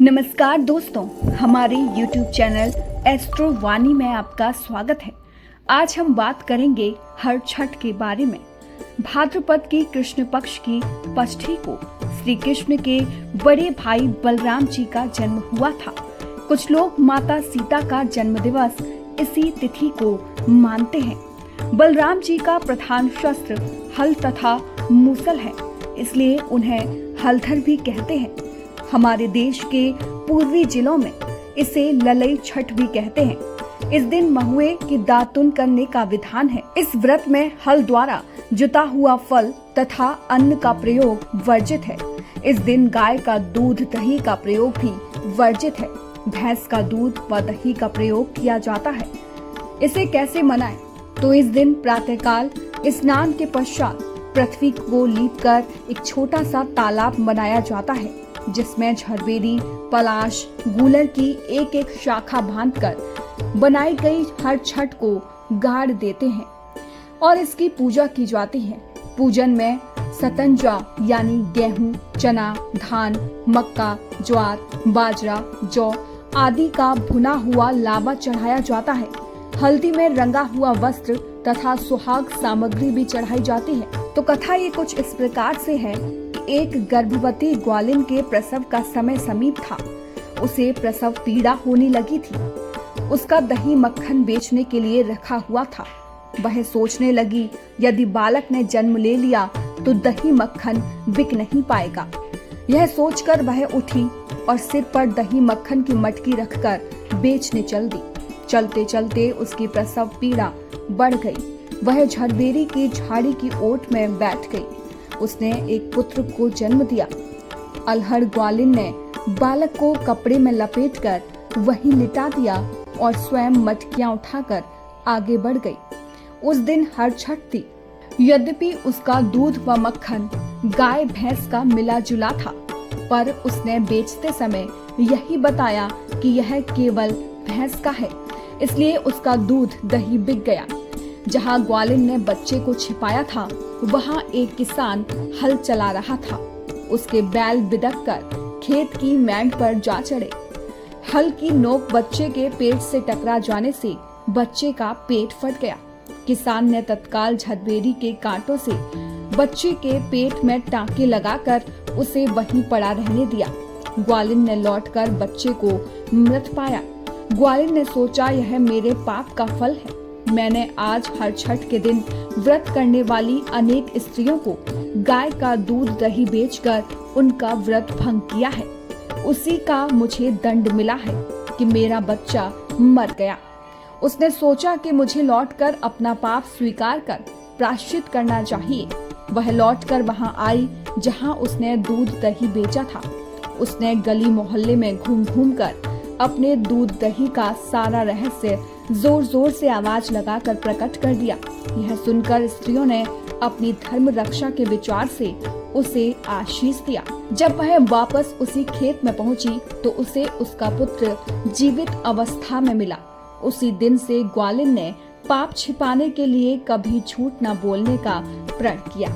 नमस्कार दोस्तों, हमारे YouTube चैनल एस्ट्रो वाणी में आपका स्वागत है। आज हम बात करेंगे हर छठ के बारे में। भाद्रपद की कृष्ण पक्ष की षष्ठी को श्री कृष्ण के बड़े भाई बलराम जी का जन्म हुआ था। कुछ लोग माता सीता का जन्म दिवस इसी तिथि को मानते हैं। बलराम जी का प्रधान शस्त्र हल तथा मूसल है, इसलिए उन्हें हलधर भी कहते हैं। हमारे देश के पूर्वी जिलों में इसे ललई छठ भी कहते हैं। इस दिन महुए की दातुन करने का विधान है। इस व्रत में हल द्वारा जुता हुआ फल तथा अन्न का प्रयोग वर्जित है। इस दिन गाय का दूध दही का प्रयोग भी वर्जित है। भैंस का दूध व दही का प्रयोग किया जाता है। इसे कैसे मनाएं? तो इस दिन प्रातःकाल स्नान के पश्चात पृथ्वी को लीपकर एक छोटा सा तालाब बनाया जाता है, जिसमें झरबेरी, पलाश, गूलर की एक एक शाखा बांधकर बनाई गई हर छठ को गाड़ देते हैं और इसकी पूजा की जाती है। पूजन में सतंजा यानी गेहूं, चना, धान, मक्का, ज्वार, बाजरा, जौ आदि का भुना हुआ लावा चढ़ाया जाता है। हल्दी में रंगा हुआ वस्त्र तथा सुहाग सामग्री भी चढ़ाई जाती है। तो कथा ये कुछ इस प्रकार से है कि एक गर्भवती ग्वालिन के प्रसव का समय समीप था। उसे प्रसव पीड़ा होने लगी थी। उसका दही मक्खन बेचने के लिए रखा हुआ था। वह सोचने लगी, यदि बालक ने जन्म ले लिया तो दही मक्खन बिक नहीं पाएगा। यह सोचकर वह उठी और सिर पर दही मक्खन की मटकी रखकर बेचने चल दी। चलते चलते उसकी प्रसव पीड़ा बढ़ गई। वह झरबेरी की झाड़ी की ओट में बैठ गई। उसने एक पुत्र को जन्म दिया। अलहड़ ग्वालिन ने बालक को कपड़े में लपेटकर वहीं लिटा दिया और स्वयं मटकियां उठाकर आगे बढ़ गई। उस दिन हर छठ थी। यद्यपि उसका दूध व मक्खन गाय भैंस का मिला जुला था, पर उसने बेचते समय यही बताया कि यह केवल भैंस का है, इसलिए उसका दूध दही बिक गया। जहाँ ग्वालिन ने बच्चे को छिपाया था, वहाँ एक किसान हल चला रहा था। उसके बैल बिदक कर खेत की मैंड पर जा चढ़े। हल की नोक बच्चे के पेट से टकरा जाने से बच्चे का पेट फट गया। किसान ने तत्काल झरबेरी के कांटों से बच्चे के पेट में टांके लगाकर उसे वहीं पड़ा रहने दिया। ग्वालिन ने लौटकर बच्चे को मृत पाया। ग्वालिन ने सोचा, यह मेरे पाप का फल है। मैंने आज हर छठ के दिन व्रत करने वाली अनेक स्त्रियों को गाय का दूध दही बेचकर उनका व्रत भंग किया है। उसी का मुझे दंड मिला है कि मेरा बच्चा मर गया। उसने सोचा कि मुझे लौटकर अपना पाप स्वीकार कर प्रायश्चित करना चाहिए। वह लौटकर वहां आई जहां उसने दूध दही बेचा था। उसने गली मोहल्ले में घूम घूम कर अपने दूध दही का सारा रहस्य जोर जोर से आवाज लगाकर प्रकट कर दिया। यह सुनकर स्त्रियों ने अपनी धर्म रक्षा के विचार से उसे आशीष दिया। जब वह वापस उसी खेत में पहुंची तो उसे उसका पुत्र जीवित अवस्था में मिला। उसी दिन से ग्वालिन ने पाप छिपाने के लिए कभी झूठ न बोलने का प्रण किया।